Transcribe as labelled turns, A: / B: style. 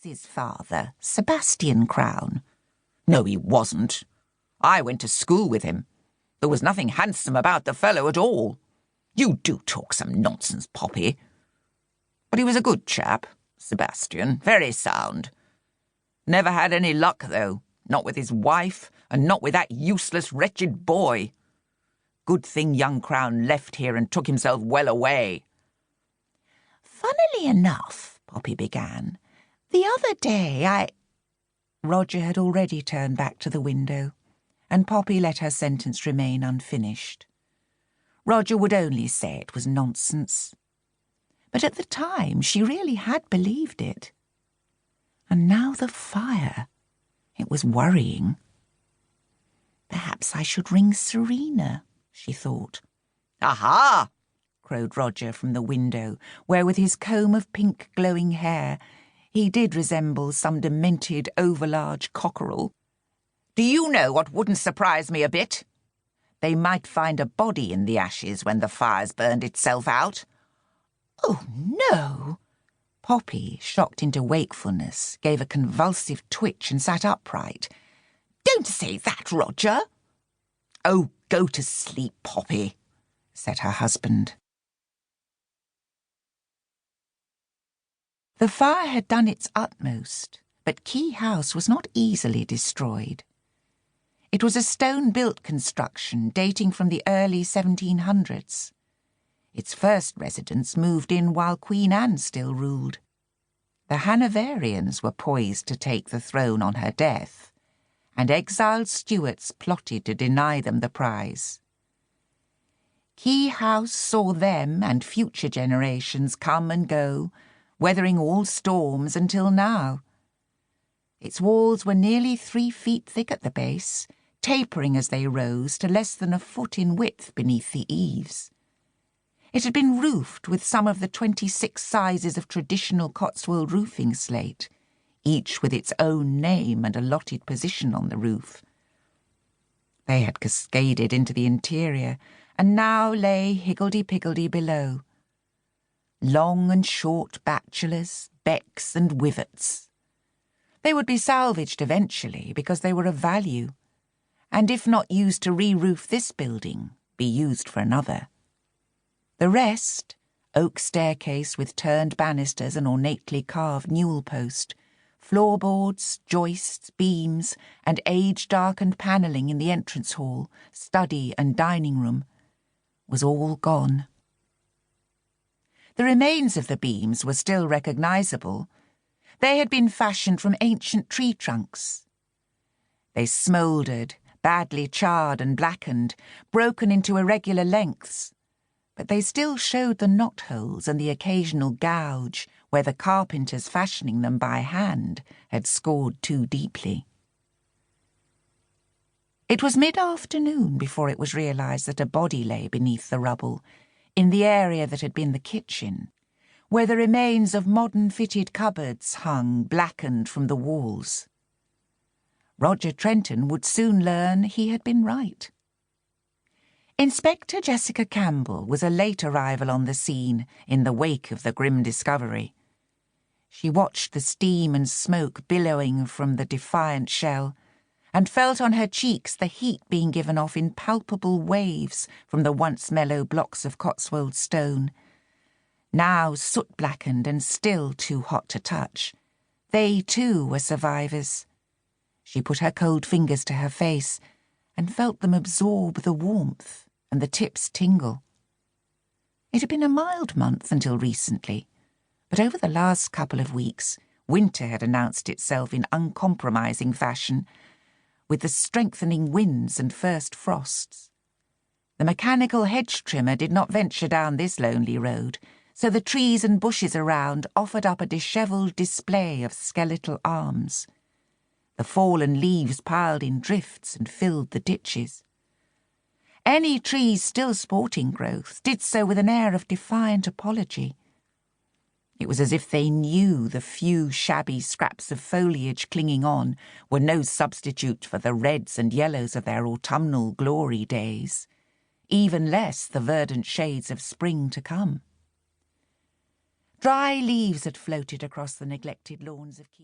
A: his father, Sebastian Crown.
B: No, he wasn't. I went to school with him. There was nothing handsome about the fellow at all. You do talk some nonsense, Poppy. But he was a good chap, Sebastian, very sound. Never had any luck, though, not with his wife, and not with that useless, wretched boy. Good thing young Crown left here and took himself well away.
A: Funnily enough, Poppy began, the other day Roger had already turned back to the window, and Poppy let her sentence remain unfinished. Roger would only say it was nonsense. But at the time she really had believed it. And now the fire. It was worrying. Perhaps I should ring Serena, she thought.
B: Aha!
A: Crowed Roger from the window, where with his comb of pink glowing hair he did resemble some demented overlarge cockerel.
B: Do you know what wouldn't surprise me a bit? They might find a body in the ashes when the fire's burned itself out.
A: Oh, no! Poppy, shocked into wakefulness, gave a convulsive twitch and sat upright. Don't say that, Roger!
B: Oh, go to sleep, Poppy, said her husband.
A: The fire had done its utmost, but Key House was not easily destroyed. It was a stone-built construction dating from the early 1700s. Its first residents moved in while Queen Anne still ruled. The Hanoverians were poised to take the throne on her death, and exiled Stuarts plotted to deny them the prize. Key House saw them and future generations come and go, weathering all storms until now. Its walls were nearly 3 feet thick at the base, tapering as they rose to less than a foot in width beneath the eaves. It had been roofed with some of the 26 sizes of traditional Cotswold roofing slate, each with its own name and allotted position on the roof. They had cascaded into the interior, and now lay higgledy-piggledy below. Long and short bachelors, becks and wivets. They would be salvaged eventually because they were of value, and if not used to re-roof this building, be used for another. The rest, oak staircase with turned banisters and ornately carved newel post, floorboards, joists, beams, and age-darkened panelling in the entrance hall, study and dining room, was all gone. The remains of the beams were still recognisable. They had been fashioned from ancient tree trunks. They smouldered, badly charred and blackened, broken into irregular lengths, but they still showed the knot-holes and the occasional gouge where the carpenters fashioning them by hand had scored too deeply. It was mid-afternoon before it was realised that a body lay beneath the rubble, in the area that had been the kitchen, where the remains of modern-fitted cupboards hung blackened from the walls. Roger Trenton would soon learn he had been right. Inspector Jessica Campbell was a late arrival on the scene in the wake of the grim discovery. She watched the steam and smoke billowing from the defiant shell, and felt on her cheeks the heat being given off in palpable waves from the once mellow blocks of Cotswold stone. Now soot-blackened and still too hot to touch. They, too, were survivors. She put her cold fingers to her face and felt them absorb the warmth and the tips tingle. It had been a mild month until recently, but over the last couple of weeks, winter had announced itself in uncompromising fashion, with the strengthening winds and first frosts. The mechanical hedge trimmer did not venture down this lonely road, so the trees and bushes around offered up a dishevelled display of skeletal arms. The fallen leaves piled in drifts and filled the ditches. Any trees still sporting growth did so with an air of defiant apology. It was as if they knew the few shabby scraps of foliage clinging on were no substitute for the reds and yellows of their autumnal glory days, even less the verdant shades of spring to come. Dry leaves had floated across the neglected lawns of Key.